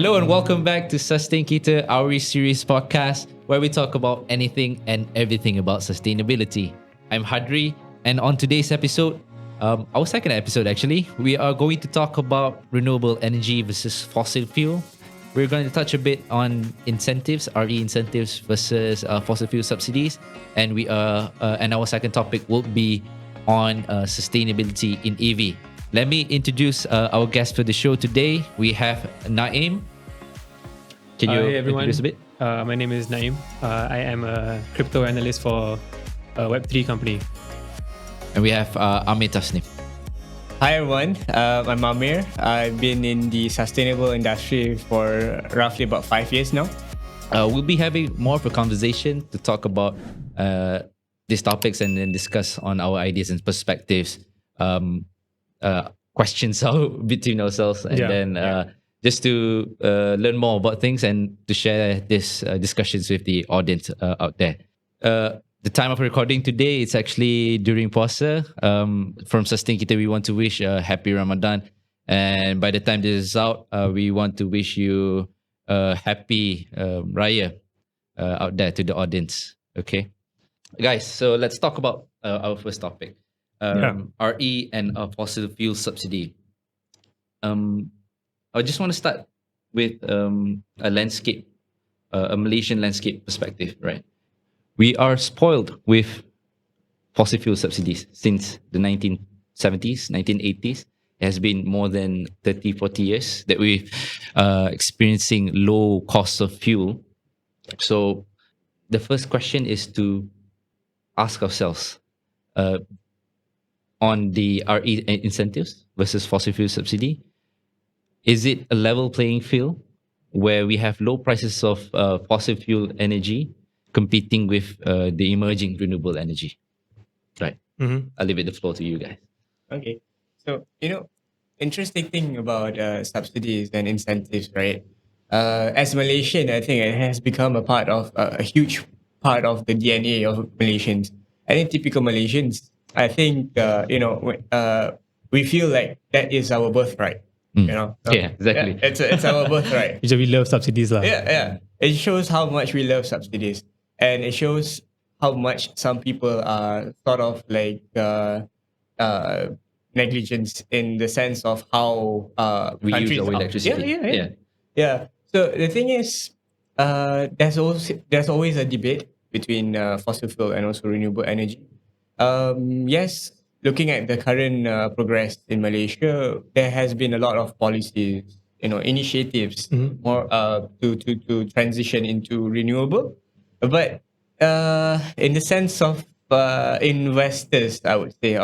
Hello and welcome back to Sustainkita Outreach Series podcast, where we talk about anything and everything about sustainability. I'm Hadri, and on today's episode, our second episode actually, we are going to talk about renewable energy versus fossil fuel. We're going to touch a bit on incentives, RE incentives versus fossil fuel subsidies, and and our second topic will be on sustainability in EV. Let me introduce our guest for the show today. We have Naim. Can you introduce a bit? My name is Naim. I am a crypto analyst for a Web3 company. And we have Amir Tasnim. Hi everyone, I'm Amir. I've been in the sustainable industry for roughly about 5 years now. We'll be having more of a conversation to talk about these topics and then discuss on our ideas and perspectives. Questions out between ourselves and then just to learn more about things and to share these discussions with the audience out there. The time of recording today, it's actually during Puasa. From Sustainkita, we want to wish a happy Ramadan. And by the time this is out, we want to wish you a happy Raya out there to the audience. Okay? Guys, so let's talk about our first topic. RE and a fossil fuel subsidy. I just want to start with a landscape, a Malaysian landscape perspective, right? We are spoiled with fossil fuel subsidies since the 1970s, 1980s. It has been more than 30, 40 years that we're experiencing low costs of fuel. So the first question is to ask ourselves, on the RE incentives versus fossil fuel subsidy, is it a level playing field where we have low prices of fossil fuel energy competing with the emerging renewable energy? Right. Mm-hmm. I'll leave the floor to you guys. Okay. So, interesting thing about subsidies and incentives, right? As Malaysian, I think it has become a part of a huge part of the DNA of Malaysians. I think typical Malaysians, I think, we feel like that is our birthright. Yeah, exactly. Yeah, it's our birthright. We love subsidies. Yeah. It shows how much we love subsidies. And it shows how much some people are sort of like negligence in the sense of how we use our are. electricity. Yeah. So the thing is, there's always a debate between fossil fuel and also renewable energy. Yes, looking at the current progress in Malaysia, there has been a lot of policies, initiatives more to transition into renewable. But in the sense of investors, I would say,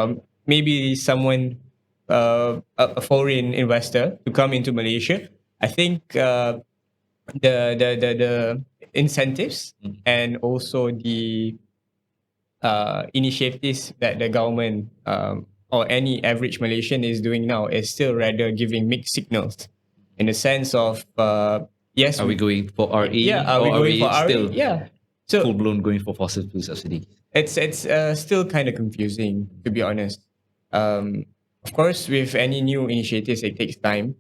maybe someone, a foreign investor to come into Malaysia, I think the incentives and also the initiatives that the government or any average Malaysian is doing now is still rather giving mixed signals in the sense of yes. Are we going for RE? Yeah, are we going for RE? Still so full blown going for fossil fuel subsidy? It's still kind of confusing, to be honest. Of course, with any new initiatives, it takes time,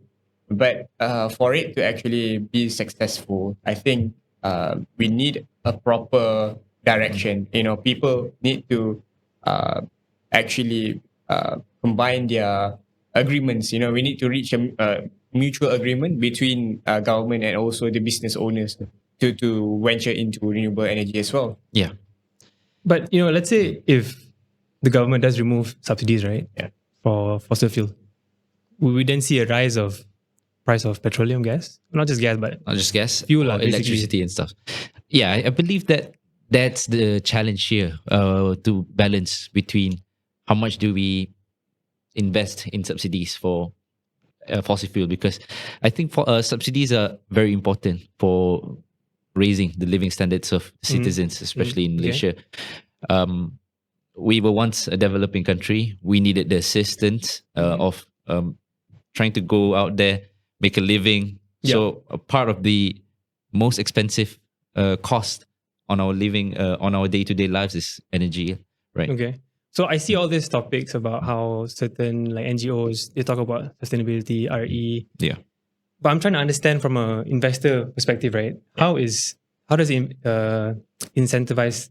but for it to actually be successful, I think we need a proper direction. People need to actually combine their agreements. We need to reach a mutual agreement between government and also the business owners to venture into renewable energy as well. Yeah. But, let's say if the government does remove subsidies, right? Yeah. For fossil fuel, will we then see a rise of price of petroleum gas? Not just gas, but fuel, electricity and stuff. Yeah, I believe that's the challenge here, to balance between how much do we invest in subsidies for fossil fuel, because I think subsidies are very important for raising the living standards of citizens, especially in Malaysia. Okay. We were once a developing country. We needed the assistance of trying to go out there, make a living. Yep. So a part of the most expensive cost on our living, on our day-to-day lives is energy, right? Okay. So I see all these topics about how certain like NGOs, they talk about sustainability, RE. Yeah. But I'm trying to understand from a investor perspective, right? How does it incentivize?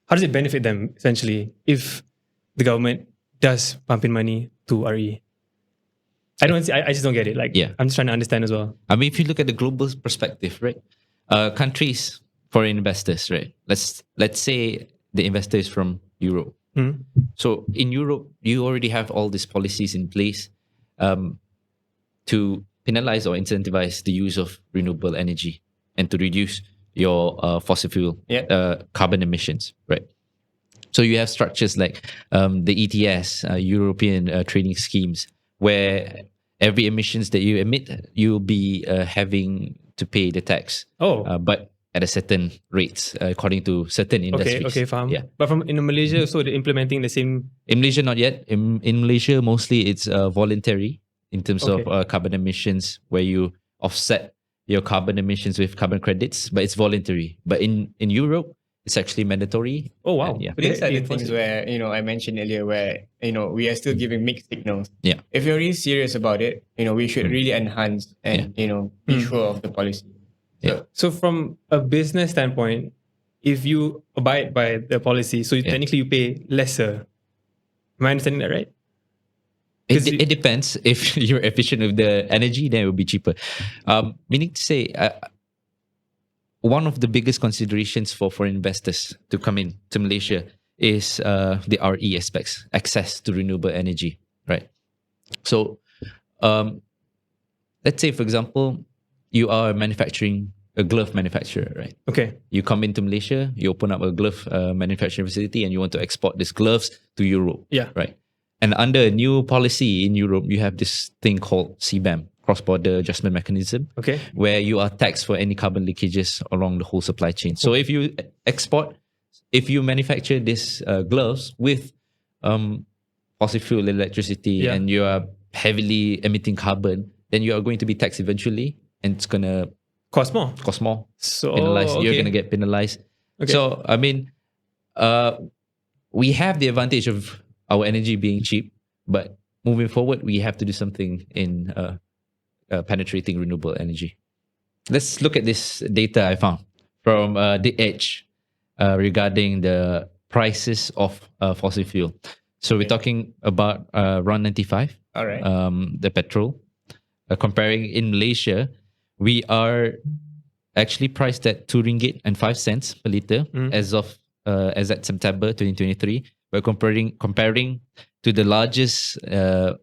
How does it benefit them essentially if the government does pump in money to RE? I just don't get it. Like, Yeah. I'm just trying to understand as well. I mean, if you look at the global perspective, right? Countries, foreign investors, right? Let's say the investor is from Europe. Mhm. So in Europe, you already have all these policies in place to penalize or incentivize the use of renewable energy and to reduce your fossil fuel carbon emissions, right? So you have structures like the ETS, European trading schemes, where every emissions that you emit, you'll be having to pay the tax. But at a certain rates, according to certain industries. Okay, faham. Yeah. But in Malaysia, so they're implementing the same. In Malaysia, not yet. In Malaysia, mostly it's voluntary in terms of carbon emissions, where you offset your carbon emissions with carbon credits, but it's voluntary. But in Europe, it's actually mandatory. Oh wow! Yeah. But these are the things where, I mentioned earlier where, we are still giving mixed signals. Yeah. If you're really serious about it, we should really enhance and, be sure of the policy. So from a business standpoint, if you abide by the policy, so technically you pay lesser. Am I understanding that right? It depends. If you're efficient with the energy, then it will be cheaper. Meaning to say, one of the biggest considerations for foreign investors to come in to Malaysia is the RE aspects, access to renewable energy, right? So, let's say, for example, you are a glove manufacturer, right? Okay. You come into Malaysia, you open up a glove manufacturing facility, and you want to export these gloves to Europe. Yeah. Right. And under a new policy in Europe, you have this thing called CBAM, cross-border adjustment mechanism, Okay. where you are taxed for any carbon leakages along the whole supply chain. So if you manufacture these gloves with fossil fuel electricity and you are heavily emitting carbon, then you are going to be taxed eventually, and it's gonna cost more. So penalized. You're gonna get penalized. Okay. So I mean, we have the advantage of our energy being cheap, but moving forward, we have to do something in penetrating renewable energy. Let's look at this data I found from The Edge regarding the prices of fossil fuel. So we're talking about RON 95. All right. The petrol. Comparing in Malaysia, we are actually priced at RM2.05 per liter as at September 2023. We're comparing to the largest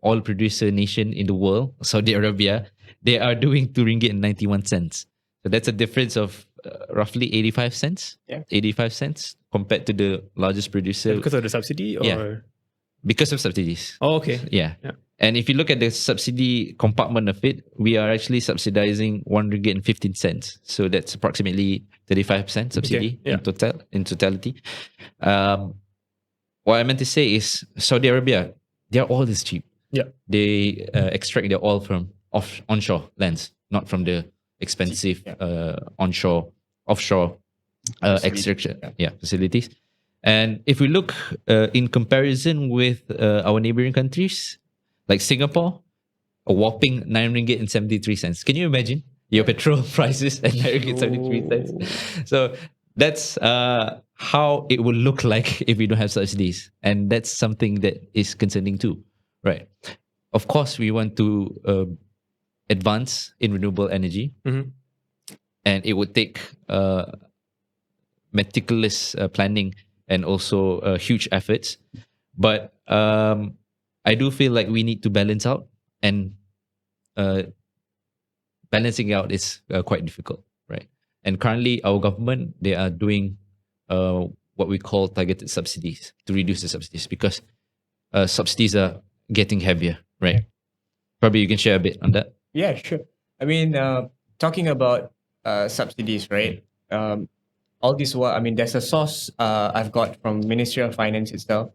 oil producer nation in the world, Saudi Arabia. They are doing RM2.91. So that's a difference of roughly 85 cents. Yeah. 85 cents compared to the largest producer. Because of the subsidy or? Yeah. Because of subsidies. Oh, okay. Yeah. And if you look at the subsidy compartment of it, we are actually subsidizing RM1.15. So that's approximately 35% subsidy in totality. What I meant to say is Saudi Arabia, their oil is cheap. Yeah. They extract their oil from onshore lands, not from the expensive offshore extraction facilities. And if we look in comparison with our neighboring countries, like Singapore, a whopping RM9.73. Can you imagine your petrol prices at RM9.73? So that's how it would look like if we don't have subsidies. And that's something that is concerning too, right? Of course, we want to advance in renewable energy. Mm-hmm. And it would take meticulous planning and also huge efforts. But I do feel like we need to balance out, and balancing out is quite difficult, right? And currently, our government, they are doing what we call targeted subsidies to reduce the subsidies, because subsidies are getting heavier, right? Probably you can share a bit on that. Yeah, sure. I mean, talking about subsidies, right? All this while, I mean, there's a source I've got from Ministry of Finance itself.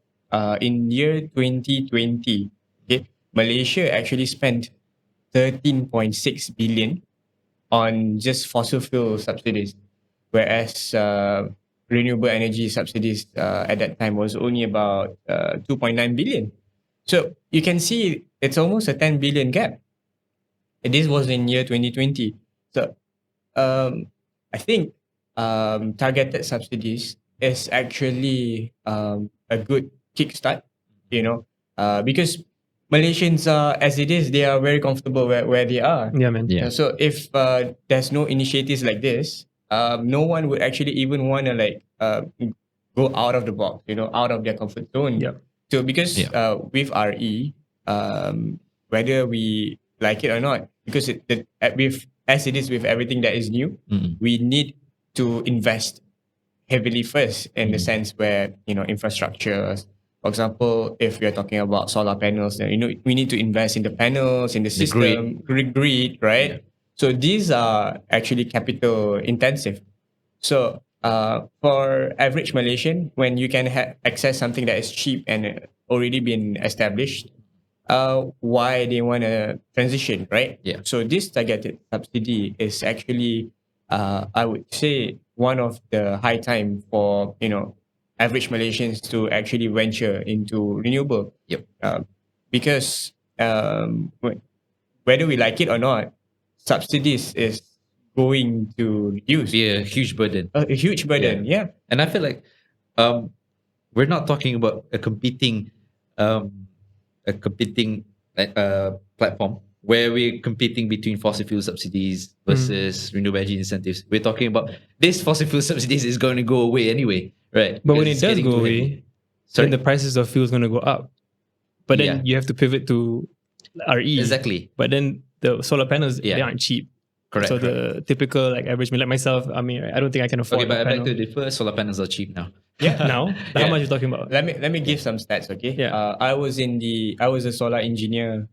In year 2020, Malaysia actually spent 13.6 billion on just fossil fuel subsidies, whereas renewable energy subsidies at that time was only about 2.9 billion. So you can see it's almost a 10 billion gap. This was in year 2020. So I think targeted subsidies is actually a good kickstart, because Malaysians are, as it is, they are very comfortable where they are. Yeah, man. Yeah. So if there's no initiatives like this, no one would actually even want to go out of the box, out of their comfort zone. Yep. So because with RE, whether we like it or not, because as it is with everything that is new, we need to invest heavily first in the sense where infrastructure. For example, if we are talking about solar panels, then we need to invest in the panels, in the system, grid, right? Yeah. So these are actually capital intensive. So for average Malaysian, when you can access something that is cheap and already been established, why they want to transition, right? Yeah. So this targeted subsidy is actually, I would say, one of the high time for average Malaysians to actually venture into renewable. Yep. Because whether we like it or not, subsidies is going to reduce. Be a huge burden. A huge burden, yeah. And I feel like we're not talking about a competing platform where we're competing between fossil fuel subsidies versus renewable energy incentives. We're talking about this fossil fuel subsidies is going to go away anyway, right? But when Because it it's does getting go too away, heavy. Sorry? then the prices of fuel is going to go up. But then Yeah. you have to pivot to RE. Exactly. But then the solar panels, they Yeah. aren't cheap. Correct. So correct. the typical average, like myself, I mean, I don't think I can afford Okay, but a I beg panel. to differ. Solar panels are cheap now. Yeah. Now, how Yeah. much are you talking about? Let me give some stats, okay? Yeah. I was a solar engineer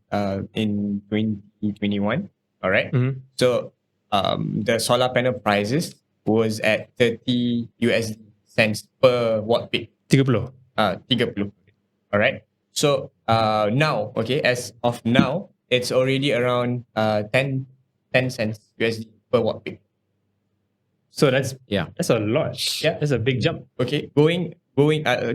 in 2021. All right. Mhm. So the solar panel prices was at 30 USD cents per watt peak. 30. 30. All right. So now, okay, as of now, it's already around 10 cents USD per watt peak. So that's Yeah. a lot. Yeah. That's a big jump. Okay, going.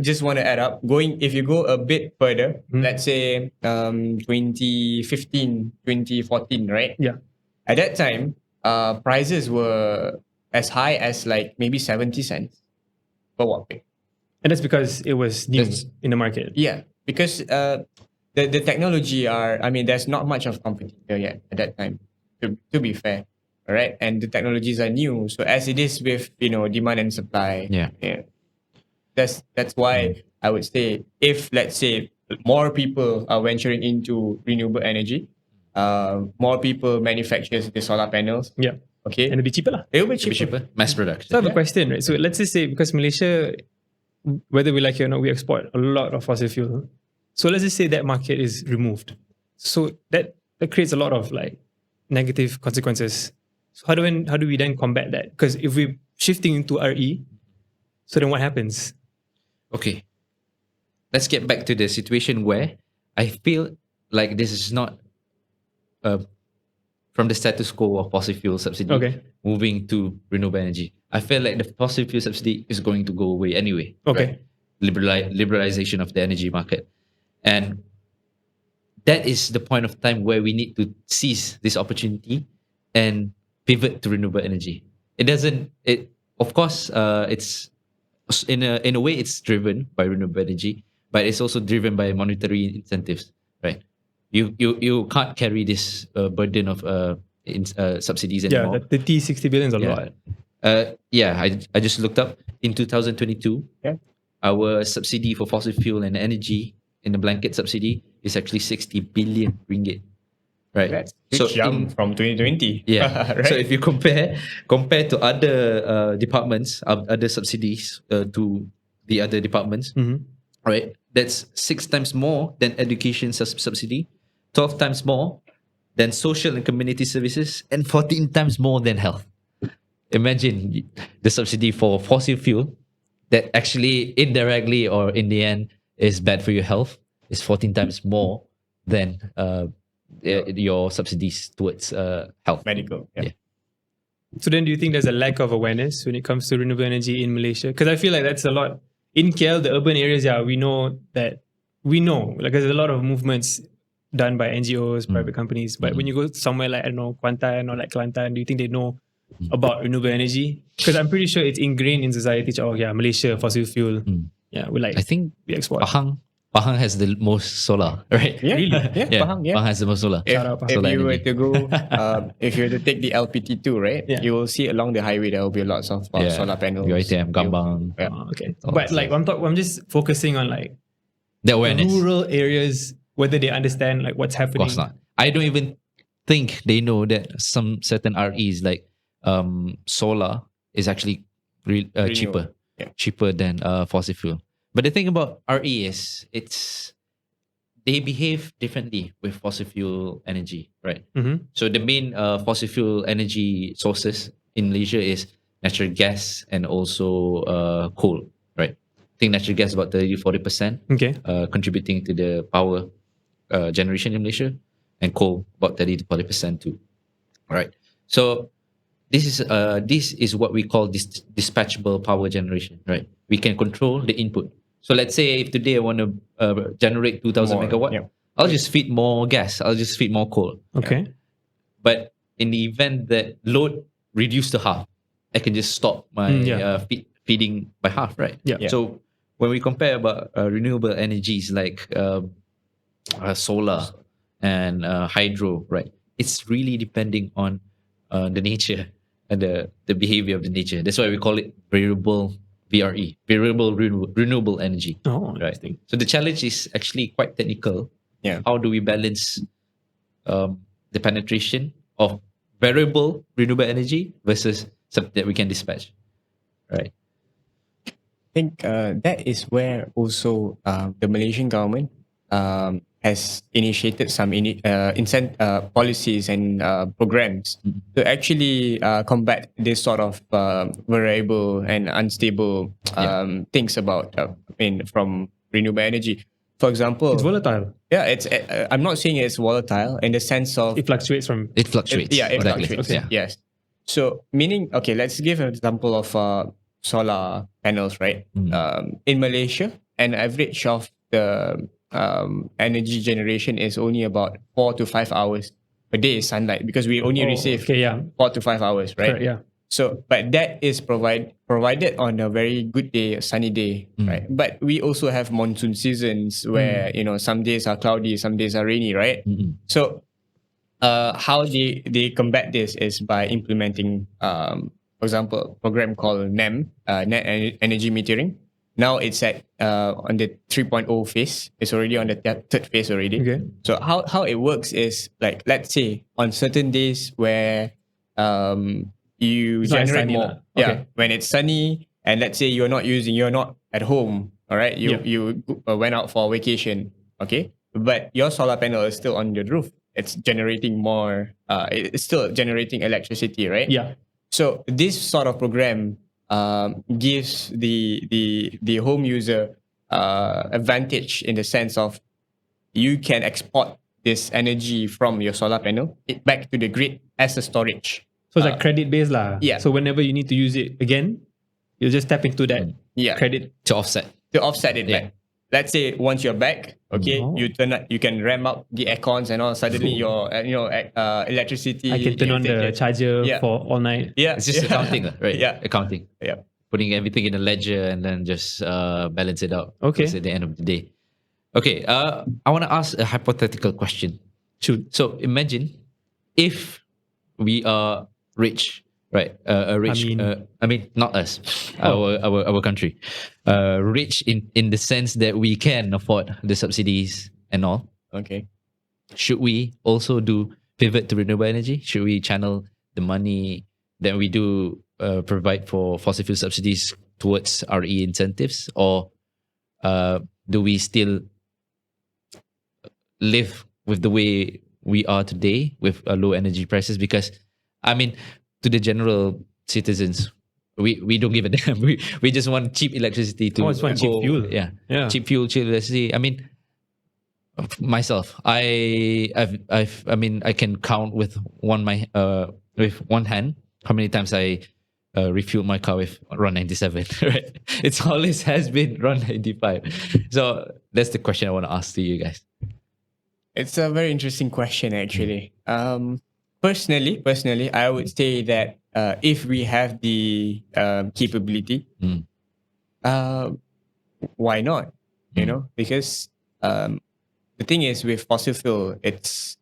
Just want to add up. If you go a bit further, let's say 2015, 2014, right? Yeah. At that time, prices were as high as like maybe 70 cents per watt peak. And that's because it was new That's- in the market. Yeah, because the technology there's not much of competitor yet at that time. To be fair, all right, and the technologies are new. So as it is with demand and supply. Yeah. That's why I would say, if let's say more people are venturing into renewable energy, more people manufactures the solar panels. Yeah. Okay, And it'll be cheaper lah. it will be Should be cheaper. cheaper. Mass production. So I have a question, right? So let's just say, because Malaysia, whether we like it or not, we export a lot of fossil fuel. So let's just say that market is removed. So that creates a lot of negative consequences. So how do we then combat that? Because if we're shifting into RE, so then what happens? Okay. Let's get back to the situation where I feel like this is not from the status quo of fossil fuel subsidy Okay. moving to renewable energy. I feel like the fossil fuel subsidy is going to go away anyway. Okay. Liberalization of the energy market. And that is the point of time where we need to seize this opportunity and pivot to renewable energy. It's in a way it's driven by renewable energy, but it's also driven by monetary incentives, right? You can't carry this burden of subsidies Yeah, anymore. the 60 billion is a lot. I just looked up in 2022. Yeah. Our subsidy for fossil fuel and energy in the blanket subsidy is actually 60 billion ringgit, right? That's huge jump from 2020. Yeah. Right? So if you compare to other departments, other subsidies to the other departments, Mhm. right? That's 6 times more than education subsidy, 12 times more than social and community services, and 14 times more than health. Imagine the subsidy for fossil fuel that actually indirectly or in the end is bad for your health is 14 times more than your subsidies towards health. Medical. Yeah. Yeah. So then do you think there's a lack of awareness when it comes to renewable energy in Malaysia? Because I feel like that's a lot. In KL, the urban areas, we know, like there's a lot of movements done by NGOs, private companies. But when you go somewhere like, I don't know, Kuantan or like Kelantan, do you think they know about renewable energy? Because I'm pretty sure it's ingrained in society. Oh yeah, Malaysia, fossil fuel. Yeah, we like, I think we export. Pahang has the most solar, right? Yeah, Really? yeah, Pahang, yeah. Pahang has the most solar. If, Shout out, Pahang. if Solar you were energy. to go, if you were to take the LPT2, right? Yeah. You will see along the highway there will be lots of solar panels. UiTM, Gambang. Yeah. Oh, okay. All But that like I'm just focusing on like The awareness. rural areas, whether they understand like what's Of happening. course not. I don't even think they know that some certain REs like solar is actually cheaper, Yeah. cheaper than fossil fuel. But the thing about RE is they behave differently with fossil fuel energy, right? Mm-hmm. So the main fossil fuel energy sources in Malaysia is natural gas and also coal, right? I think natural gas about 30-40%, Okay. contributing to the power generation in Malaysia, and coal about 30-40% too. All right. So this is what we call dispatchable power generation, right? We can control the input. So let's say if today I want to generate 2,000 More, megawatt, yeah. I'll just feed more gas. I'll just feed more coal. Okay. But in the event that load reduced to half, I can just stop my feeding by half, right? Yeah. Yeah. So when we compare about renewable energies like solar and hydro, right? It's really depending on the nature and the behavior of the nature. That's why we call it variable VRE, variable renewable energy. Oh, Right. interesting. So the challenge is actually quite technical. Yeah. How do we balance the penetration of variable renewable energy versus something that we can dispatch, right? I think that is where also the Malaysian government has initiated some policies and programs to actually combat this sort of variable and unstable things about from renewable energy. For example, It's volatile. yeah, it's I'm not saying it's volatile in the sense of It fluctuates from. It fluctuates. yeah, it Exactly. fluctuates. Yeah. Yes. So meaning, okay, let's give an example of solar panels, right? In Malaysia, an average of the energy generation is only about 4 to 5 hours a day sunlight because we only receive Okay, yeah. 4 to 5 hours, right? Correct, yeah. So, but that is provided on a very good day, a sunny day, right? But we also have monsoon seasons where some days are cloudy, some days are rainy, right? So, how they combat this is by implementing, for example, a program called NEM, Net Energy Metering. Now it's at on the 3.0 phase. It's already on the third phase already. Okay. So how it works is like, let's say on certain days where you It's not as generate sunny more. lah. Yeah, Okay. when it's sunny and let's say you're not at home. All right, Yeah. you went out for vacation. Okay, but your solar panel is still on your roof. It's generating more. It's still generating electricity, right? Yeah. So this sort of program gives the home user advantage in the sense of you can export this energy from your solar panel back to the grid as a storage. So it's like credit based lah. yeah. So whenever you need to use it again, you'll just tap into that Yeah, credit. To offset. to offset it Yeah. back. Let's say once you're back, okay, Oh. you can ramp up the aircons and all. Suddenly your electricity. I can turn on the charger Yeah. for all night. Yeah, It's just accounting, right? Yeah. Accounting. Yeah. Putting everything in a ledger and then just balance it out. Okay. At the end of the day. Okay. I want to ask a hypothetical question. Shoot. So imagine if we are rich, right? A rich. I mean, not us. Our country. Rich in the sense that we can afford the subsidies and all. Okay. Should we also do pivot to renewable energy? Should we channel the money that we do provide for fossil fuel subsidies towards RE incentives, or do we still live with the way we are today with low energy prices? Because I mean, to the general citizens, we don't give a damn. We just want cheap electricity to just want cheap fuel. Yeah, Yeah. cheap fuel, cheap electricity. I mean, myself, I mean, I can count with one hand how many times I refueled my car with RON 97. Right, it's always has been RON 95. So that's the question I want to ask to you guys. It's a very interesting question, actually. Personally, I would say that if we have the capability, Mm. uh, why not? You Mm. know, because the thing is with fossil fuel, it's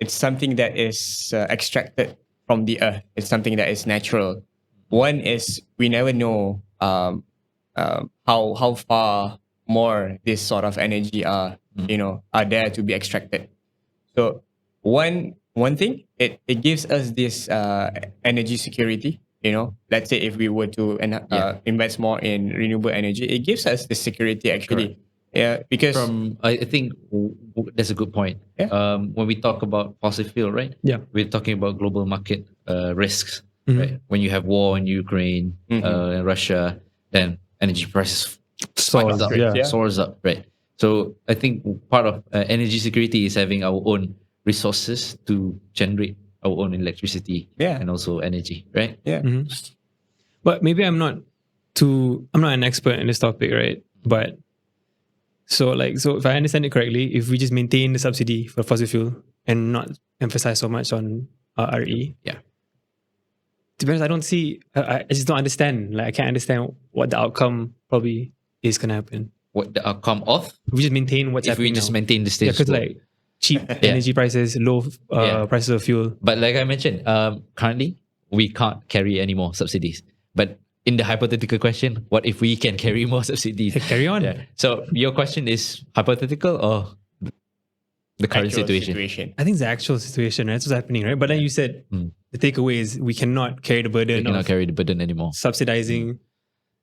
something that is extracted from the earth. It's something that is natural. One is we never know how far more this sort of energy are are there to be extracted. So one thing, it gives us this energy security. Let's say if we were to invest more in renewable energy, it gives us the security actually. Yeah, because From I think that's a good point. Yeah. When we talk about fossil fuel, right? Yeah. We're talking about global market risks, Mhm. right? When you have war in Ukraine and Russia, then energy prices spikes Soars, up, yeah. soars up, right? So I think part of energy security is having our own resources to generate our own electricity Yeah. and also energy, right? yeah, But maybe I'm not an expert in this topic, right? But so if I understand it correctly, if we just maintain the subsidy for fossil fuel and not emphasize so much on RE, Yeah. to be honest, I don't see. I just don't understand. Like I can't understand what the outcome probably is gonna happen. What the outcome of If we just maintain what's if we happening just now. maintain the Yeah, status because quo. like cheap energy prices, low Yeah. prices of fuel. But like I mentioned, currently we can't carry any more subsidies. But in the hypothetical question, what if we can carry more subsidies? Carry on. Yeah. So your question is hypothetical or the current actual situation? I think it's the actual situation. Right? That's what's happening, right? But then you said the takeaway is we cannot carry the We burden cannot of carry the burden anymore. subsidizing.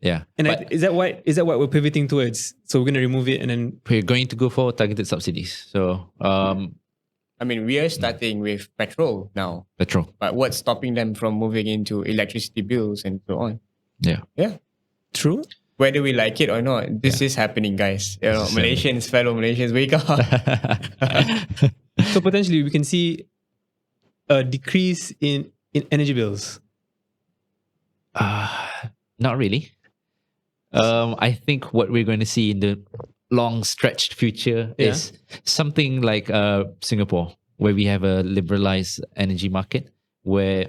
Yeah. And But is that what we're pivoting towards? So we're going to remove it and then we're going to go for targeted subsidies. So I mean, we are starting with petrol now, petrol. but what's stopping them from moving into electricity bills and so on? Yeah. Yeah. true. Whether we like it or not, this is happening, guys. is Fellow Malaysians, wake up. So potentially we can see a decrease in energy bills. Not really. I think what we're going to see in the long stretched future Yeah. is something like Singapore, where we have a liberalized energy market, where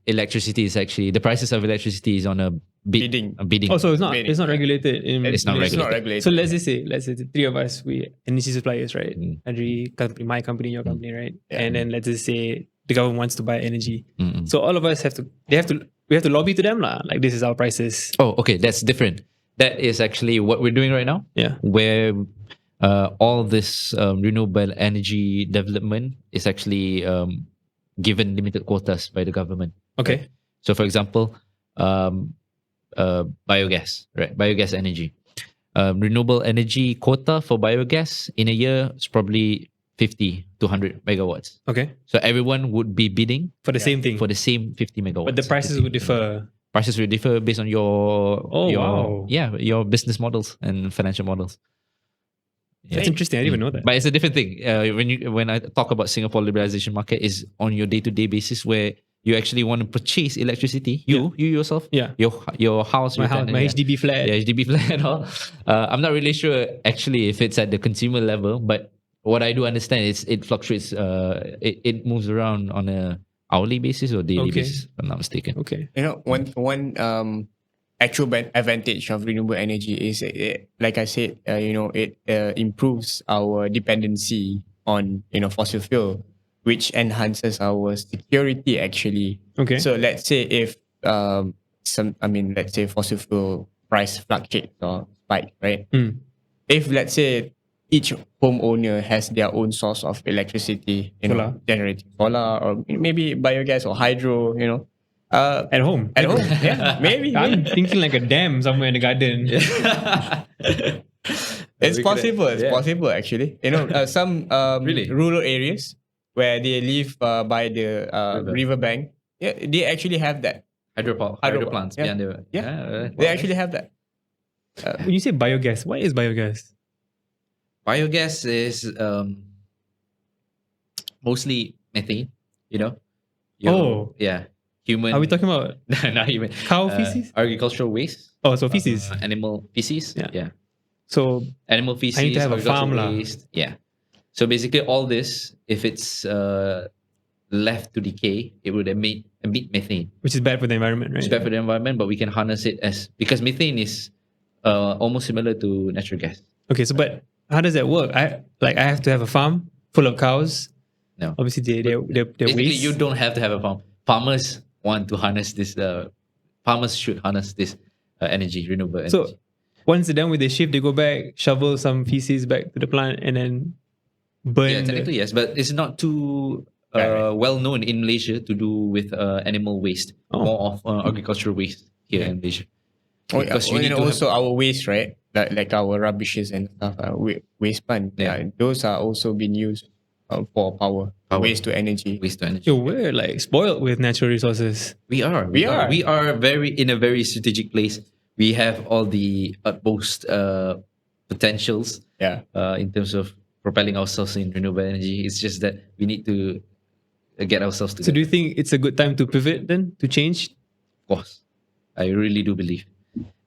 electricity is actually the prices of electricity is on a Bidding. bidding. Oh, so it's not Bidding. regulated in It's not It's Malaysia. not regulated. So let's just say the three of us, we energy suppliers, right? Mm. Energy company, my company, your company, right? Yeah. And then let's just say the government wants to buy energy. Mm-mm. So all of us we have to lobby to them lah. Like this is our prices. Oh, okay, that's different. That is actually what we're doing right now. Yeah. Where all this renewable energy development is actually given limited quotas by the government. Okay. So, for example, biogas, right? Biogas energy. Renewable energy quota for biogas in a year is probably 50 to 100 megawatts. Okay. So everyone would be bidding For the same thing. for the same 50 megawatts. But the prices 50 would differ. Prices will differ based on your wow. your business models and financial models. That's interesting. I didn't even know that. But it's a different thing. When I talk about Singapore liberalization market, is on your day-to-day basis where you actually want to purchase electricity. You yourself. Yeah. Your house. My your house, tenant, my yeah. HDB flat. Yeah, HDB flat and all. I'm not really sure actually if it's at the consumer level, but what I do understand is it fluctuates. It moves around on a hourly basis or daily Okay. basis, if I'm not mistaken. Okay. One actual advantage of renewable energy is, like I said, it improves our dependency on fossil fuel, which enhances our security actually. Okay. So let's say if let's say fossil fuel price fluctuates or spike, right? If let's say each homeowner has their own source of electricity, Solar. generating solar or maybe biogas or hydro, At home. at home, yeah, maybe. I'm thinking like a dam somewhere in the garden. It's We could- possible. It's yeah. possible actually. Some Really? rural areas where they live by the riverbank, yeah, they actually have that. Hydro plants. Yeah. They actually have that. When you say biogas, what is biogas? Biogas is mostly methane. Yeah. Human. Are we talking about not human. cow feces? Agricultural waste. Oh, so feces. Animal feces. Yeah. Yeah. So Animal feces. I need to have a farm agricultural lah. waste. Yeah. So basically, all this, if it's left to decay, it would emit methane. Which is bad for the environment, right? It's bad for the environment, but we can harness it because methane is almost similar to natural gas. Okay, so but how does that work? I have to have a farm full of cows. No, Obviously, they're basically waste. you don't have to have a farm. Farmers want to harness this. Farmers should harness this energy, renewable energy. So once they're done with their shift, they go back, shovel some feces back to the plant, and then burn. Yeah, technically yes, but it's not too well known in Malaysia to do with animal waste. Oh. More of agricultural waste here in Malaysia. Oh, yeah. Because you need And to also our waste, right? Like our rubbishes and stuff, waste pan. Yeah. Those are also being used for power, waste to energy. waste to energy. Yo, we're like spoiled with natural resources. We are very in a very strategic place. We have all the utmost potentials Yeah. in terms of propelling ourselves in renewable energy. It's just that we need to get ourselves So together. do you think it's a good time to pivot then, to change? Of course, I really do believe.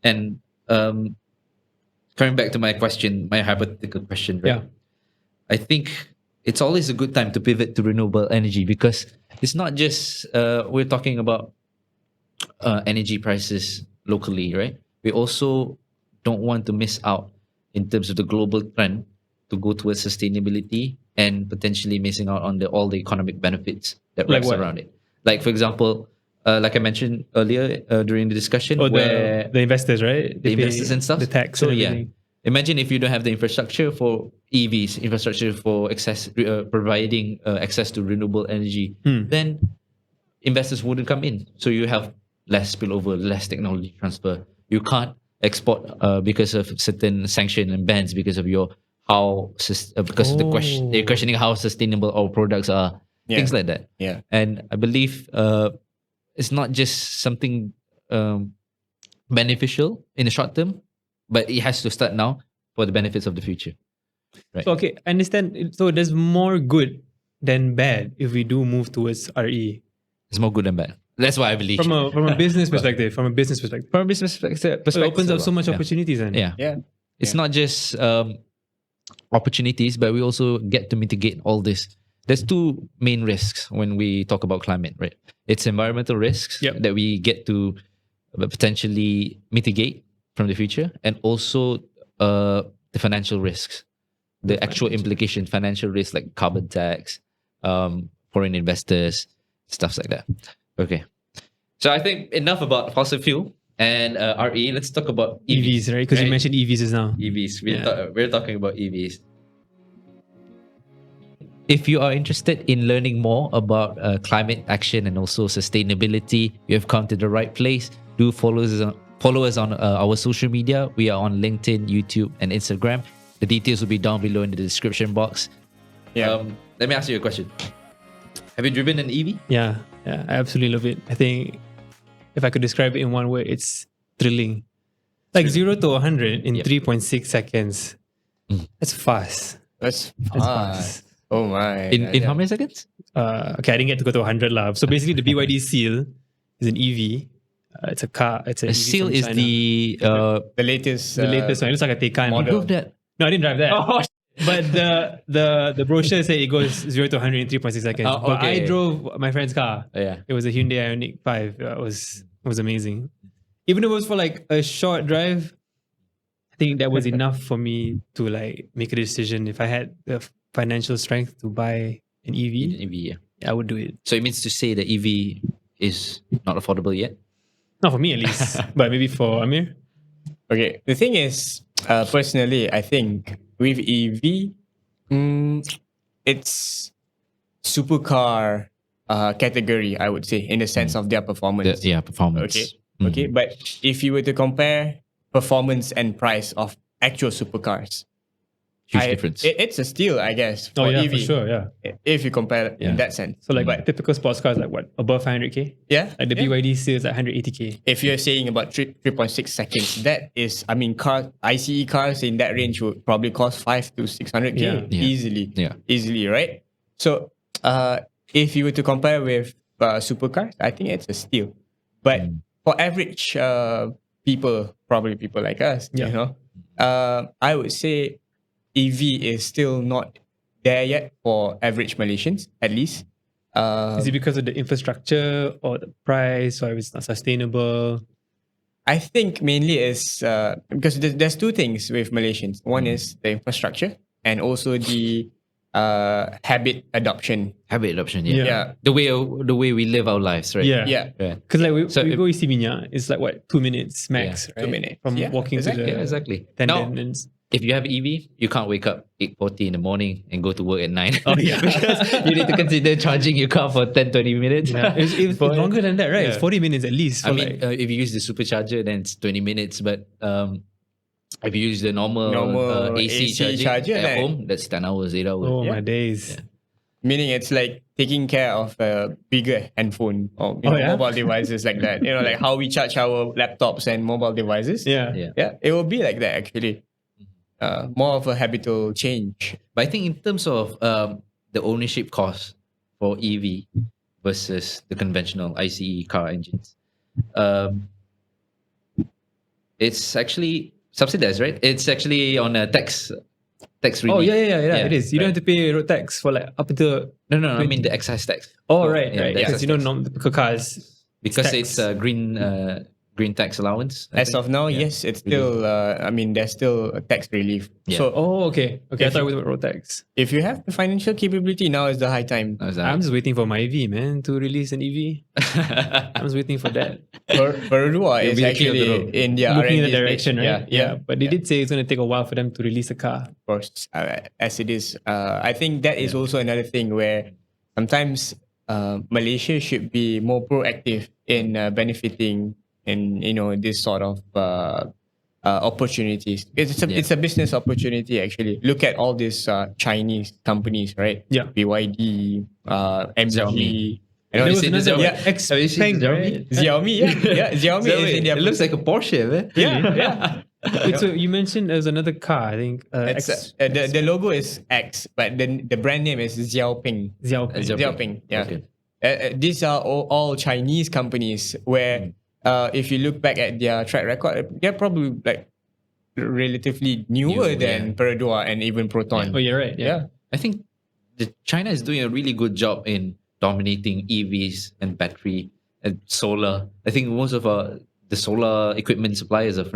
And coming back to my question, my hypothetical question, right? Yeah. I think it's always a good time to pivot to renewable energy because it's not just we're talking about energy prices locally, right? We also don't want to miss out in terms of the global trend to go towards sustainability and potentially missing out on all the economic benefits that Like wraps what? around it. Like for example, like I mentioned earlier during the discussion, Or where the investors, right? the They pay investors and stuff. The tax So and yeah, everything. imagine if you don't have the infrastructure for EVs, infrastructure for providing access to renewable energy, then investors wouldn't come in. So you have less spillover, less technology transfer. You can't export because of certain sanction and bans because of because of the question. They're questioning how sustainable our products are. Yeah. Things like that. Yeah. And I believe it's not just something beneficial in the short term, but it has to start now for the benefits of the future. Right. So, okay, I understand. So there's more good than bad if we do move towards RE. It's more good than bad. That's what I believe. From a business perspective. From a business perspective. From a business perspective, So it opens up so much yeah. opportunities then. Yeah. Yeah. It's not just opportunities, but we also get to mitigate all this. There's two main risks when we talk about climate, right? It's environmental risks Yep. that we get to potentially mitigate from the future, and also the financial risks, the actual implication, financial risks like carbon tax, foreign investors, stuff like that. Okay. So I think enough about fossil fuel and RE. Let's talk about EVs, right? Because you mentioned EVs just now. EVs. Yeah. We're talking about EVs. If you are interested in learning more about climate action and also sustainability, you have come to the right place. Do follow us on our social media. We are on LinkedIn, YouTube, and Instagram. The details will be down below in the description box. Yeah. Let me ask you a question. Have you driven an EV? Yeah, I absolutely love it. I think if I could describe it in one word, it's thrilling. Like 0 to 100 in 3.6 seconds. That's fast. That's That's fast. fast. Oh my. In how many seconds? Okay, I didn't get to go to 100 lah. So basically, the BYD Seal is an EV. It's a car. It's a The EV Seal from is China. The latest. the latest one. It looks like a Taycan. model. Drove that. No, I didn't drive that. Oh, But the brochure said it goes 0 to 100 in 3.6 seconds. Oh, But I okay. drove my friend's car. yeah. It was a Hyundai Ioniq 5. It was amazing. Even if it was for like a short drive, I think that was enough for me to like make a decision. If I had the financial strength to buy an EV, EV, yeah. I would do it. So it means to say that EV is not affordable yet? Not for me at least, but maybe for Amir. Okay. The thing is, personally, I think with EV, it's supercar category, I would say, in the sense of their performance. Yeah, performance. Okay. Okay. But if you were to compare performance and price of actual supercars, Huge difference. It's a steal, I guess, for Oh yeah, EV. for sure. Yeah. If you compare Yeah. in that sense. So like but typical sports cars, like what, above 500k? yeah, Like the yeah. BYD Seal is like 180k. If you're saying about 3.6 seconds, that is, I mean, ICE cars in that range would probably cost 5 to 600k Yeah. Yeah. easily. Yeah. Easily, right? So, if you were to compare with supercars, I think it's a steal. But for average people, probably people like us, Yeah. you know, I would say EV is still not there yet for average Malaysians, at least. Is it because of the infrastructure or the price, or if it's not sustainable? I think mainly is because there's two things with Malaysians. One is the infrastructure and also the habit adoption. Habit adoption, Yeah. Yeah. The way we live our lives, right? Yeah. Yeah. Yeah. Because like So we if- go Isi Minyak, it's like what, 2 minutes max, Yeah, right? 2 minutes. From Yeah, walking exactly. to the Yeah, exactly. tendon. Now, And if you have EV, you can't wake up 8:40 in the morning and go to work at 9. Oh, yeah. Because you need to consider charging your car for 10-20 minutes. yeah, it's For- longer than that, right? It's Yeah. 40 minutes at least. I For mean, like, if you use the supercharger, then it's 20 minutes. But if you use the normal AC, AC charging charger, at like- home, that's 10 hours, 8 hours. oh yeah. my days. Yeah. Meaning it's like taking care of a bigger handphone or Oh, yeah? mobile devices like that. Like how we charge our laptops and mobile devices. Yeah. Yeah. Yeah, it will be like that actually. More of a habitual change. But I think in terms of the ownership cost for EV versus the conventional ICE car engines, it's actually subsidized, right? It's actually on a tax rebate. Oh, yeah, it is. You don't right. have to pay road tax for like up until. No, I mean the excise tax. Oh, right. Yeah, the Because excise tax. typical cars. Because tax. it's a green tax allowance. I As think. of now, Yeah. yes, it's still. there's still a tax relief. Yeah. So Oh, okay. Okay, I If thought it you- was road tax. if you have the financial capability, now is the high time. How's I'm that? just waiting for my EV, man, to release an EV. I'm just waiting for that. Perodua You'll is be the king of the actually road. in their Looking in R&D that direction, stage. right? Yeah. But they did say it's going to take a while for them to release a car. Of course, as it is. I think that is also another thing where sometimes Malaysia should be more proactive in benefiting in this sort of opportunities. It's a business opportunity actually. Look at all these Chinese companies, right? Yeah. BYD, MG. Xiaomi. And all There these- was another yeah, Have you seen Xpeng, Xiaomi? right? Xiaomi, yeah, Xiaomi is in their. It looks like a Porsche, man. yeah. Wait, so you mentioned there's another car, I think. It's the logo is X, but then the brand name is Xiaoping. Xiaopeng. Xiaoping, yeah. Okay. These are all Chinese companies where, if you look back at their track record, they're probably like relatively newer New, than yeah. Perodua and even Proton. Oh, you're right. Yeah. I think China is doing a really good job in dominating EVs and battery and solar. I think most of the solar equipment suppliers are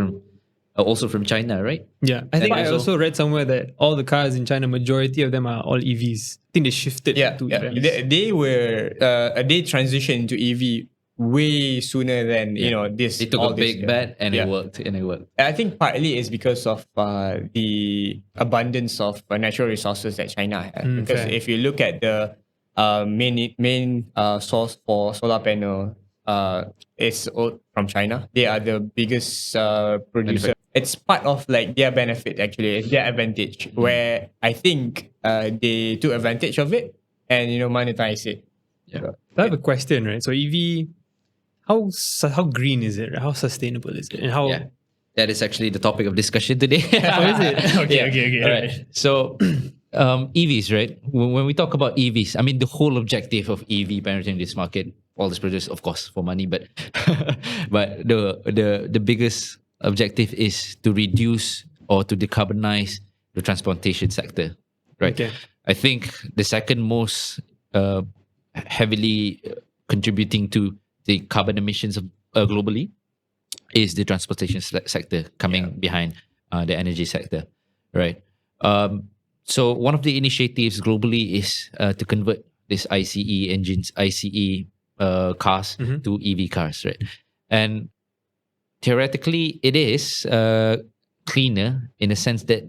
also from China, right? Yeah. I think And I also- also read somewhere that all the cars in China, majority of them are all EVs. I think they shifted Yeah, to yeah. EVs. They transitioned to EV way sooner than this. They took all a this, big bet and Yeah. it worked. I think partly it's because of the abundance of natural resources that China has. Because fair. if you look at the main source for solar panel, it's all from China. They are the biggest producer. It's part of like their benefit actually. It's their advantage. Where I think they took advantage of it and monetize it. Yeah. I have a question, right? So EV, how green is it? How sustainable is it? And how Yeah. That is actually the topic of discussion today. Oh, is it? Okay, Yeah. okay. All right. So, EVs, right? When we talk about EVs, I mean, the whole objective of EV penetrating this market, all this produced, of course, for money, but but the biggest objective is to reduce or to decarbonize the transportation sector, right? Okay. I think the second most heavily contributing to the carbon emissions of, globally is the transportation sector coming behind the energy sector, right? So one of the initiatives globally is to convert these ICE engines, ICE cars to EV cars, right? And theoretically, it is cleaner in the sense that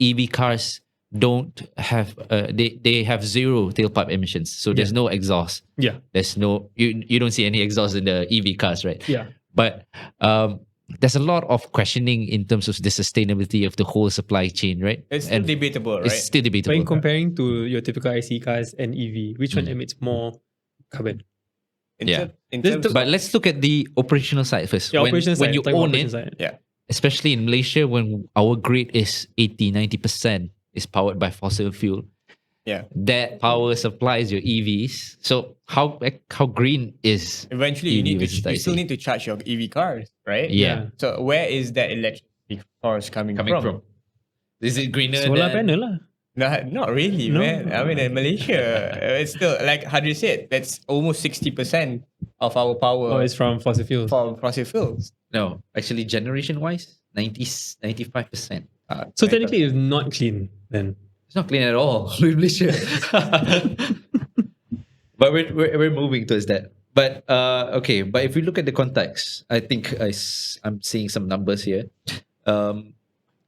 EV cars don't have they have zero tailpipe emissions, so there's no exhaust. Yeah. There's no you don't see any exhaust in the EV cars, right? Yeah. But there's a lot of questioning in terms of the sustainability of the whole supply chain, right? It's still debatable, right? It's still But debatable. in comparing to your typical IC cars and EV, which one emits more carbon? In This- terms of, But let's look at the operational side first. Yeah, operational when side, you talking about own operational it, side. yeah. especially in Malaysia, when our grid is 80-90% is powered by fossil fuel, Yeah. that power supplies your EVs. So how green is Eventually, EV you versus still IC? need to charge your EV cars, right? Yeah. So where is that electric cars coming from? Is it greener Solar than panel lah. Not really, No? man. I mean, in Malaysia, it's still like Hadri said, that's almost 60% of our power Oh, it's from fossil fuels. from fossil fuels. No, actually, generation wise, 95%. So technically, it's not clean then. It's not clean at all. We're Malaysia. But we're moving towards that. But okay, but if we look at the context, I think I'm seeing some numbers here,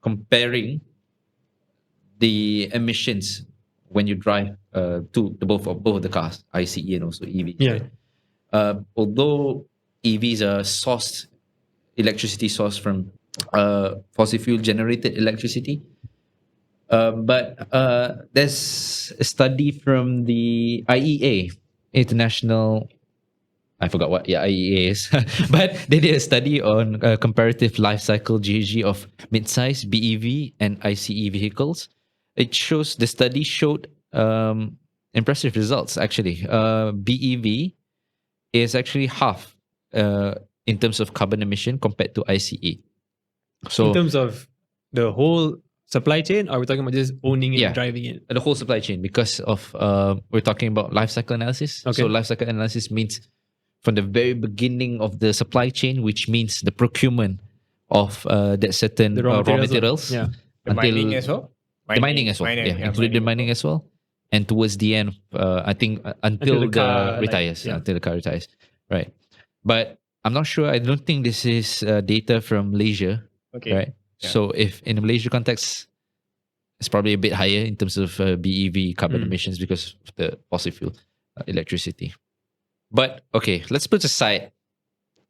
comparing the emissions when you drive to the both of the cars, ICE and also EVs. Yeah. Right? Although EVs are electricity sourced from fossil fuel generated electricity, but there's a study from the IEA, International. I forgot what IEA is, but they did a study on comparative life cycle GHG of mid-size BEV and ICE vehicles. The study showed impressive results actually. BEV is actually half in terms of carbon emission compared to ICE. So In terms of the whole supply chain, or are we talking about just owning it Yeah. and driving it? the whole supply chain, because of we're talking about life cycle analysis. Okay. So life cycle analysis means from the very beginning of the supply chain, which means the procurement of that certain The raw raw materials. Yeah. The mining as well? The mining as well. Yeah, include the mining as well. And towards the end, I think until the the car, retires, yeah. until the car retires, right? But I'm not sure. I don't think this is data from Malaysia, Okay. right? Yeah. So if in the Malaysia context, it's probably a bit higher in terms of BEV carbon emissions because of the fossil fuel electricity. But okay, let's put aside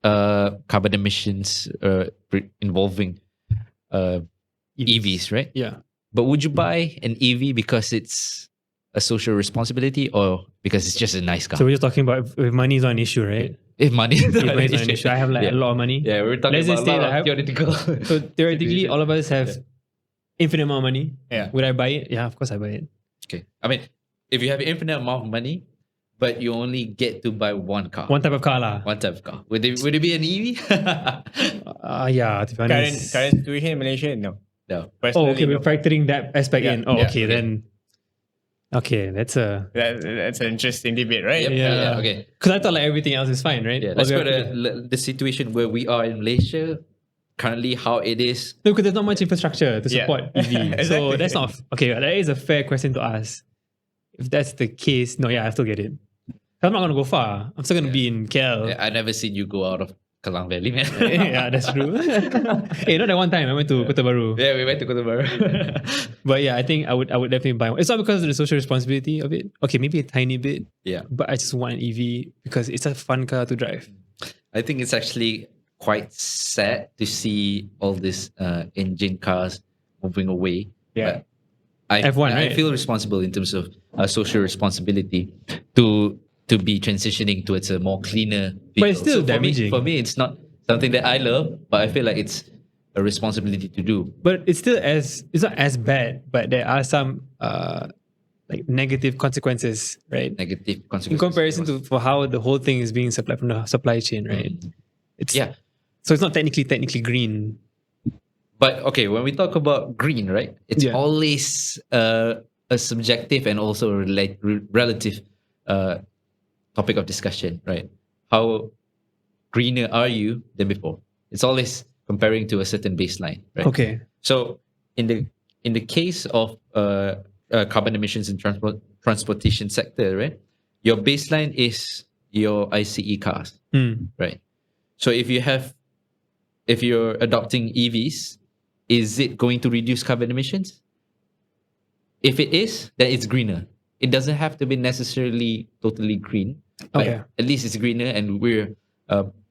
carbon emissions involving EVs, right? Yeah. But would you buy an EV because it's a social responsibility or because it's just a nice car? So we're just talking about if money is not an issue, right? if money is If money is not an issue, I have like Yeah. a lot of money. Yeah, we're talking Let's just about say a that lot I of have- theoretical. So theoretically, all of us have Yeah. infinite amount of money. Yeah. Would I buy it? Yeah, of course I buy it. Okay. I mean, if you have infinite amount of money, but you only get to buy one car, One type of car lah. one type of car, would it be an EV? Yeah, to be honest. Current situation in Malaysia, no. No. Oh, Personally, okay, we're no. factoring that aspect Yeah, in. Oh, yeah, okay, okay. then. Okay, that's a. That's an interesting debate, right? Yep. Yeah. Okay. Because I thought like everything else is fine, right? Yeah. All Let's we go have to do- to the situation where we are in Malaysia currently, how it is. No, because there's not much infrastructure to Yeah. support EV. So Exactly. that's not okay. That is a fair question to ask. If that's the case, no, yeah, I still get it. I'm not gonna go far. I'm still gonna be in KL. I never seen you go out of Kalang Valley, man. Yeah, that's true. Hey, not that one time I went to Kota Baru. Yeah, we went to Kota Baru. But yeah, I think I would definitely buy one. It's not because of the social responsibility of it. Okay, maybe a tiny bit. Yeah. But I just want an EV because it's a fun car to drive. I think it's actually quite sad to see all these engine cars moving away. Yeah. But F1, I right? feel responsible in terms of social responsibility to be transitioning towards a more cleaner vehicle. But it's still damaging. For me, it's not something that I love, but I feel like it's a responsibility to do. But it's not as bad, but there are some like negative consequences, right? Negative consequences. In comparison to for how the whole thing is being supplied from the supply chain, right? It's Yeah. So it's not technically green. But okay, when we talk about green, right, it's Yeah. always a subjective and also a relative topic of discussion, right? How greener are you than before? It's always comparing to a certain baseline, right? Okay. So in the case of carbon emissions in transportation sector, right, your baseline is your ICE cars, right? So if you're adopting EVs, is it going to reduce carbon emissions? If it is, then it's greener. It doesn't have to be necessarily totally green, but Okay. at least it's greener, and we're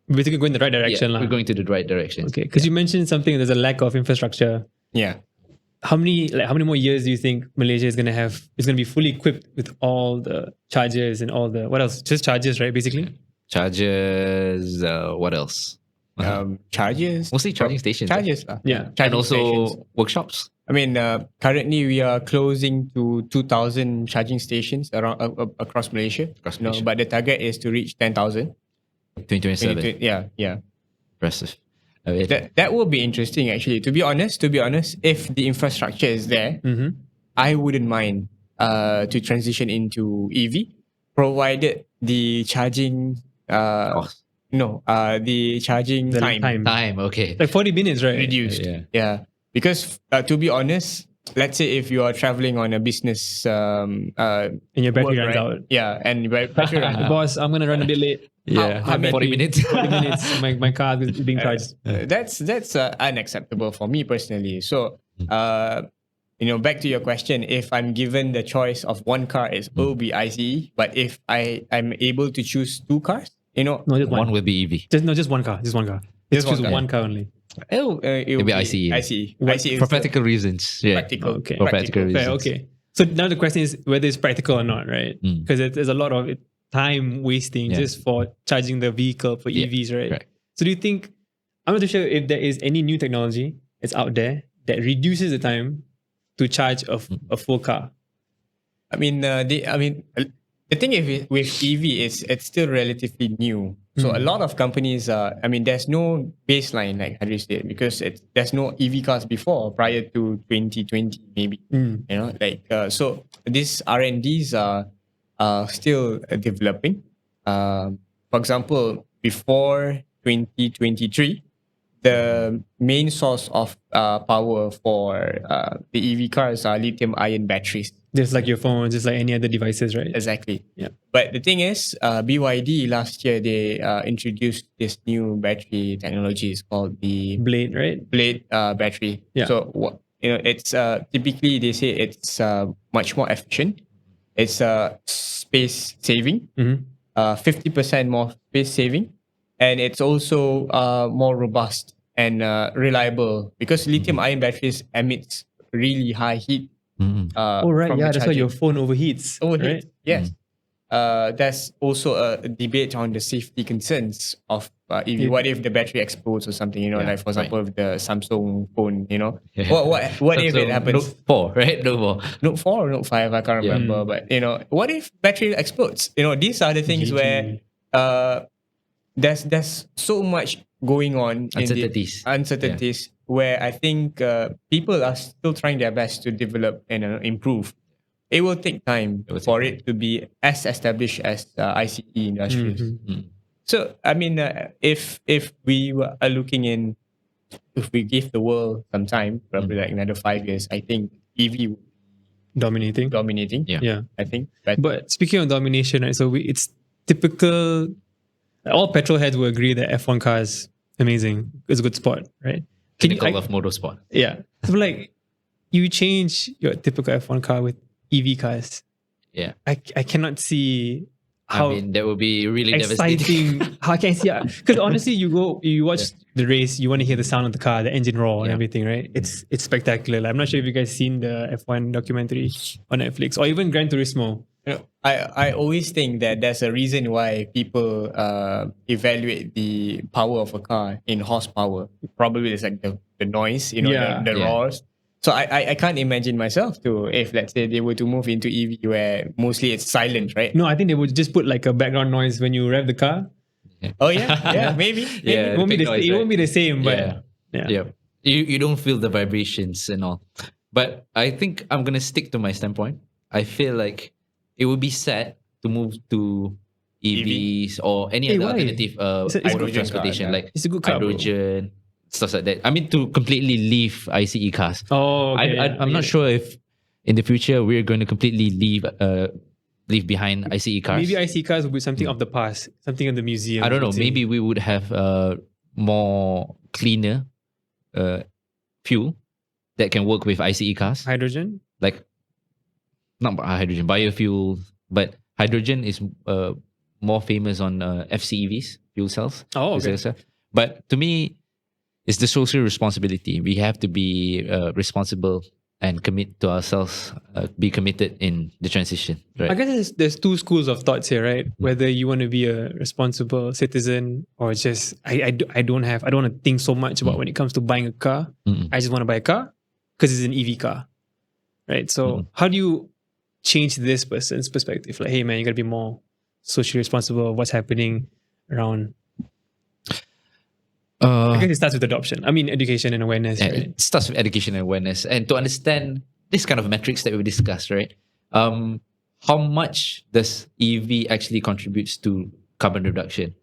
Basically going in the right direction. we're going to the right direction. Okay. Because you mentioned something, there's a lack of infrastructure. Yeah. How many more years do you think Malaysia is gonna be fully equipped with all the chargers and all the what else? Just chargers, right? Basically. Chargers, what else? Chargers. Mostly charging stations. Chargers. lah. Yeah. And Charging also stations. workshops. I mean, currently we are closing to 2,000 charging stations around across Malaysia. Across No, Malaysia. but the target is to reach 10,000. 2027. Yeah. Impressive. I mean, That will be interesting actually. To be honest, if the infrastructure is there, Mm-hmm. I wouldn't mind to transition into EV, provided the charging Cost. the charging The time Time, okay. like 40 minutes, right? reduced. Yeah. Yeah, because to be honest, let's say if you are traveling on a business And your battery work, runs right? out. Yeah, and your battery runs out. Boss, I'm gonna run a bit late. Yeah, how many- 40 minutes. 40 minutes. My car is being charged. That's unacceptable for me personally. So back to your question, if I'm given the choice of one car, it will be ICE. But if I'm able to choose two cars, No, just One one. will be EV. Just one car. Just one car. Just Just choose one car. one car only. it will It'll be ICE. ICE. What- ICE is For the practical reasons. Yeah. practical. Okay. For practical reasons. Fair, okay. So now the question is whether it's practical or not, right? Mm. Because there's a lot of time wasting Yeah. just for charging the vehicle for Yeah, EVs, right? correct. So do you think, I'm not too sure if there is any new technology that's out there that reduces the time to charge a full car? I mean, the thing with EV is it's still relatively new. So a lot of companies there's no baseline, like how do you say it? Because there's no EV cars before, prior to 2020 maybe. So these R&Ds are still developing. For example, before 2023, the main source of power for the EV cars are lithium-ion batteries. Just like your phone, just like any other devices, right? Exactly. Yeah. But the thing is, BYD last year they introduced this new battery technology. It's called the Blade, right? blade battery. Yeah. So it's typically they say it's much more efficient. It's space saving, Mm-hmm. 50% more space saving, and it's also more robust and reliable because lithium-ion batteries emits really high heat. Mhm. Oh, right. from Yeah, the that's why your charging. phone overheats. Overheat. Right? Yes. There's also a debate on the safety concerns of EV. Yeah. What if the battery explodes or something? Yeah, Like for example, with the Samsung phone. Yeah. What if it Samsung happens? Note 4, right? Note 4. Note 4 or Note 5, I can't Yeah. remember. But what if battery explodes? These are the things GG. where there's so much going on in the uncertainties where I think people are still trying their best to develop and improve. It will take time It will take for time. it to be as established as ICE industries. Mhm. So I mean, if we are looking in, if we give the world some time, probably like another 5 years, I think EV will be Dominating. dominating. Yeah. Yeah. I think. But speaking of domination, right? So it's typical. All petrol heads will agree that F1 car is amazing. It's a good sport, right? Pinnacle of motorsport. Yeah. So like, you change your typical F1 car with EV cars. Yeah. I cannot see how I mean, that would be really devastating. exciting. How can I see? Because honestly, you watch the race, you want to hear the sound of the car, the engine roar and Yeah. everything, right? It's spectacular. Like, I'm not sure if you guys seen the F1 documentary on Netflix or even Gran Turismo. I always think that there's a reason why people evaluate the power of a car in horsepower. Probably it's like the noise, Yeah. the Yeah. roars. So I can't imagine myself if let's say they were to move into EV where mostly it's silent, right? No, I think they would just put like a background noise when you rev the car. Oh yeah, maybe. Yeah. It won't be big the, noise, it right? won't be the same, but Yeah. Yeah. You don't feel the vibrations and all. But I think I'm gonna stick to my standpoint. I feel like it would be sad to move to EVs or any Hey, other why? alternative It's a mode of hydrogen transportation car, yeah. like It's a good car, bro. hydrogen, stuff like that. I mean, to completely leave ICE cars. Oh, okay. I'm not sure if in the future we're going to completely leave behind ICE cars. Maybe IC cars will be something of the past, something in the museum. I don't know. let's say. Maybe we would have more cleaner fuel that can work with ICE cars. hydrogen. Like not hydrogen, biofuel, but hydrogen is more famous on FCEVs, fuel cells. Oh, okay. etc. But to me, it's the social responsibility. We have to be responsible and commit to ourselves, be committed in the transition. I Right? guess there's two schools of thoughts here, right? Whether you want to be a responsible citizen or just I don't want to think so much about when it comes to buying a car. Mm-mm. I just want to buy a car because it's an EV car, right? So how do you change this person's perspective? Like, hey man, you gotta be more socially responsible of what's happening around. I guess it starts with adoption. I mean, education and awareness. Yeah, Right? it starts with education and awareness, and to understand this kind of metrics that we discussed, right? How much does EV actually contributes to carbon reduction?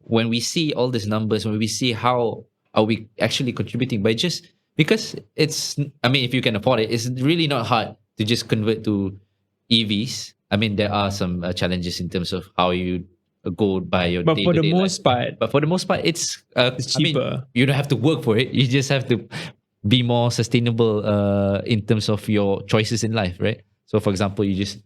When we see all these numbers, when we see how are we actually contributing by just because it's, I mean, if you can afford it, it's really not hard to just convert to EVs. I mean, there are some challenges in terms of how you go by your But for the day-to-day most life. part, But for the most part, it's it's I mean, cheaper. you don't have to work for it. You just have to be more sustainable in terms of your choices in life, right? So, for example, you just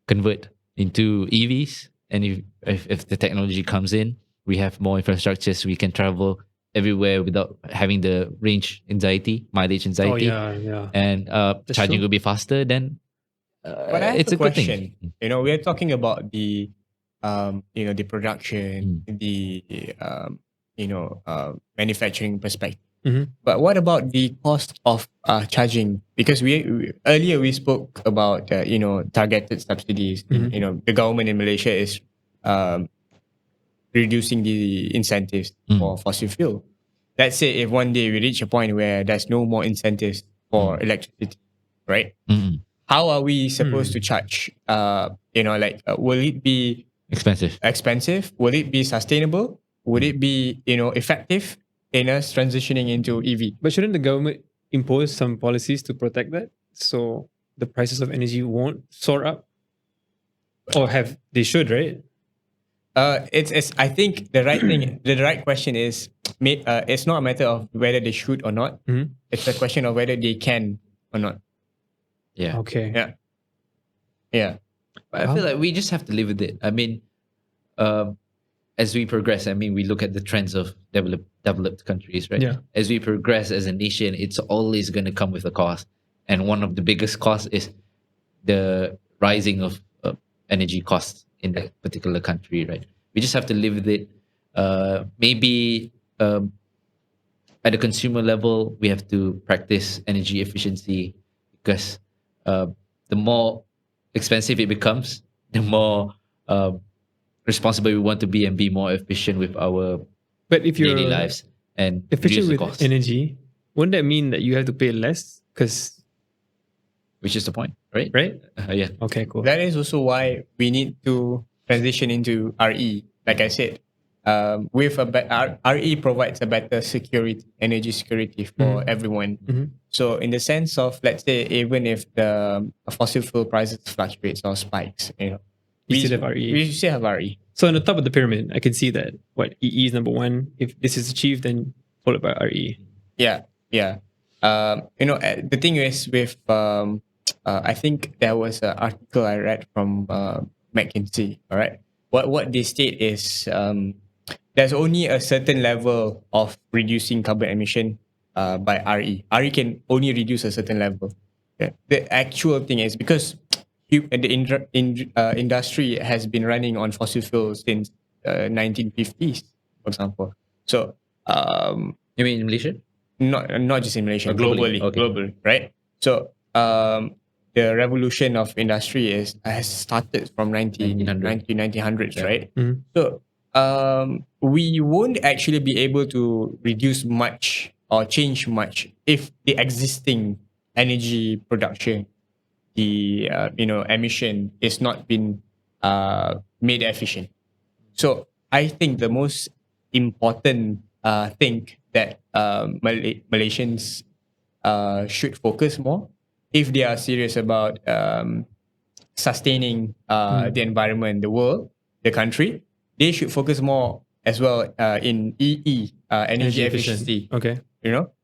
convert into EVs, and if the technology comes in, we have more infrastructures. We can travel everywhere without having the range anxiety, mileage Oh anxiety, yeah. and That's charging true. will be faster. Then But I have it's a a good question. thing. We are talking about the, the production, Mm. the, manufacturing perspective. Mhm. But what about the cost of charging? Because earlier we spoke about targeted subsidies. Mhm. The government in Malaysia is um, reducing the incentives for fossil fuel. Let's say if one day we reach a point where there's no more incentives for electricity, right? Mm. How are we supposed to charge? Will it be Expensive. expensive? Will it be sustainable? Would it be effective in us transitioning into EV? But shouldn't the government impose some policies to protect that so the prices of energy won't soar up? Or have they should, right? It's I think the right thing, the right question is, it's not a matter of whether they should or not. Mhm. It's a question of whether they can or not. Yeah. Okay. Yeah, yeah. But I feel like we just have to live with it. I mean, as we progress, I mean, we look at the trends of developed countries, right? Yeah. As we progress as a nation, it's always going to come with a cost, and one of the biggest costs is the rising of energy costs in that particular country, right? We just have to live with it. Maybe at the consumer level, we have to practice energy efficiency because the more expensive it becomes, the more responsible we want to be and be more efficient with our But if daily you're lives and efficient reduce the with cost, energy, wouldn't that mean that you have to pay less? Because which is the point, right? right? Yeah. Okay, cool. That is also why we need to transition into RE. Like I said, RE provides a better security, energy security for everyone. Mhm. So, in the sense of, let's say, even if the fossil fuel prices fluctuates or spikes, You still have RE. we still have RE. So on the top of the pyramid, I can see that what EE is number one. If this is achieved, then followed by RE. Yeah, yeah. The thing is with I think there was an article I read from McKinsey. All right, what they state is there's only a certain level of reducing carbon emission by RE. RE can only reduce a certain level. Yeah. The actual thing is because industry has been running on fossil fuels since 1950s, for example. So You mean in Malaysia? not just in Malaysia, Globally, okay. globally, right? So the revolution of industry has started from 1900s, Yeah. right? Mhm. So we won't actually be able to reduce much or change much if the existing energy production, the emission is not been made efficient. So I think the most important thing that Malaysians should focus more if they are serious about sustaining the environment, the world, the country. They should focus more as well in energy efficient. efficiency. Okay.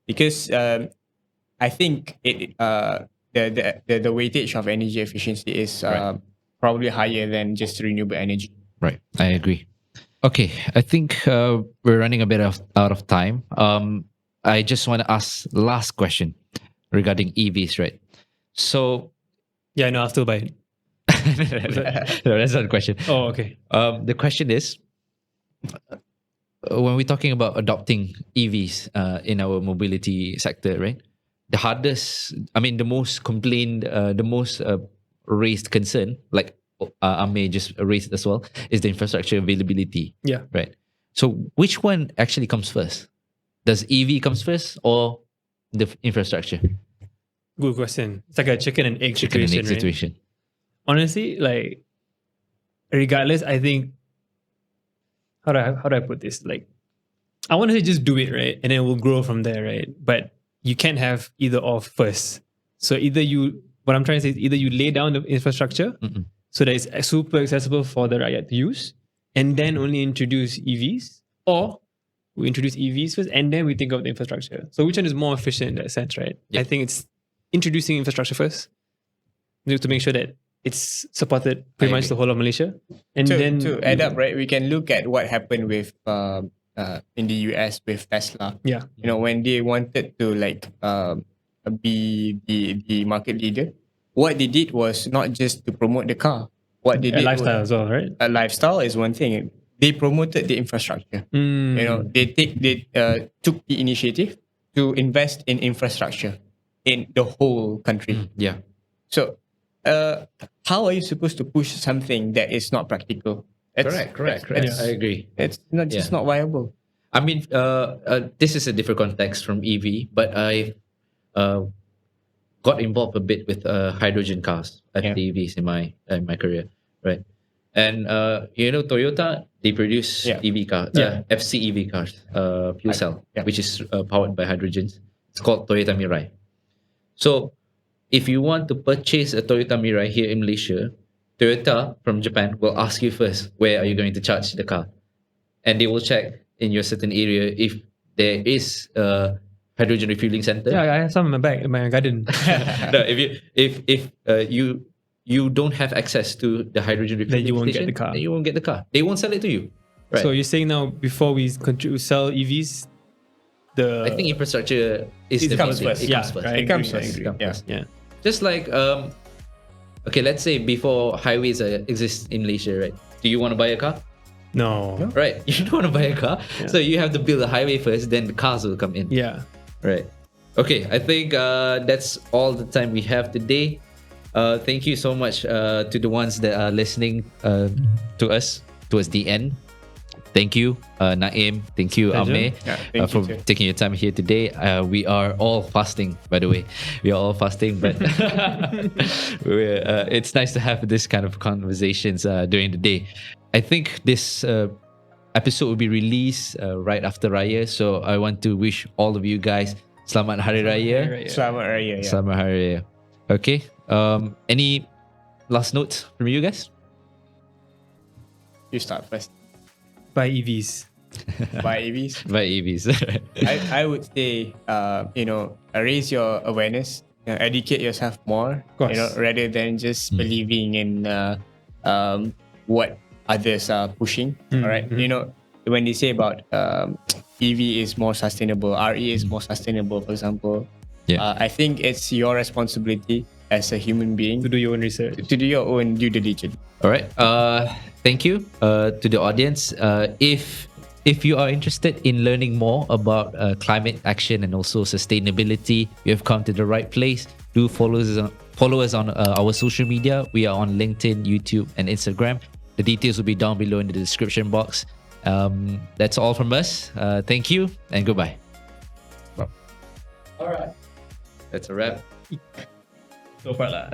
Because I think the weightage of energy efficiency is Right. probably higher than just renewable energy. Right. I agree. Okay. I think we're running a bit out of time. I just want to ask last question regarding EVs, right? So Yeah, no, I'll still buy it. no, that's not the question. Oh, okay. The question is, when we're talking about adopting EVs in our mobility sector, right? The hardest, I mean, the most complained, the most raised concern, like Amir just raised as well, is the infrastructure availability, Yeah. right? So which one actually comes first? Does EV comes first or the infrastructure? Good question. It's like a chicken and egg chicken and situation, egg right? situation. Honestly, like, regardless, I think, how do I put this? Like, I want to just do it, right? And then we'll grow from there, right? But you can't have either or first. So what I'm trying to say is either you lay down the infrastructure Mm-mm. so that it's super accessible for the rakyat to use, and then only introduce EVs, or we introduce EVs first and then we think of the infrastructure. So which one is more efficient in that sense, right? Yeah. I think it's introducing infrastructure first to make sure that it's supported pretty I much agree. the whole of Malaysia. And then To add up, right, we can look at what happened with in the US with Tesla. Yeah. You know, when they wanted to like be the market leader, what they did was not just to promote the car. What they A did lifestyle was, as well, right? a lifestyle is one thing. They promoted the infrastructure. Mm. You know, they took the initiative to invest in infrastructure in the whole country. Yeah. So, how are you supposed to push something that is not practical? Correct. I agree. It's not just Yeah. not viable. I mean, this is a different context from EV, but I got involved a bit with hydrogen cars at Yeah. the EVs in my career, right? And Toyota, they produce Yeah. EV cars, Yeah. FCEV cars, fuel cell, Yeah. which is powered by hydrogens. It's called Toyota Mirai. So, if you want to purchase a Toyota Mirai here in Malaysia, Toyota from Japan will ask you first, where are you going to charge the car? And they will check in your certain area if there is a hydrogen refueling center. Yeah, I have some in my bag in my garden. No, if you don't have access to the hydrogen refueling you won't get station, the car. then you won't get the car. They won't sell it to you. Right. So you're saying now before we sell EVs, I think infrastructure is It the comes main thing. first. It Yeah, comes first. right. It comes I first. agree. Yeah. Yeah. Just like okay, let's say before highways exist in Malaysia, right? Do you want to buy a car? No. Right. You don't want to buy a car, so you have to build a highway first, then the cars will come in. Yeah. Right. Okay, I think that's all the time we have today. Thank you so much to the ones that are listening to us towards the end. Thank you, Naim. Thank you, Pleasure. Amir, Yeah, thank for you too. taking your time here today. We are all fasting, by the way. We are all fasting, but it's nice to have this kind of conversations during the day. I think this episode will be released right after Raya, so I want to wish all of you guys Selamat Hari Raya. Selamat Raya. Yeah. Selamat Hari Raya. Okay. Any last notes from you guys? You start first. Buy EVs. Buy EVs. By EVs. I would say, raise your awareness, educate yourself more, course. rather than just believing in what others are pushing. All right, when they say about EV is more sustainable, RE is more sustainable, for example, Yeah. I think it's your responsibility as a human being To do your own research. to do your own due diligence. All right. Thank you to the audience. If you are interested in learning more about climate action and also sustainability, you have come to the right place. Do follow us on our social media. We are on LinkedIn, YouTube, and Instagram. The details will be down below in the description box. That's all from us. Thank you and goodbye. All right. That's a wrap. So far lah.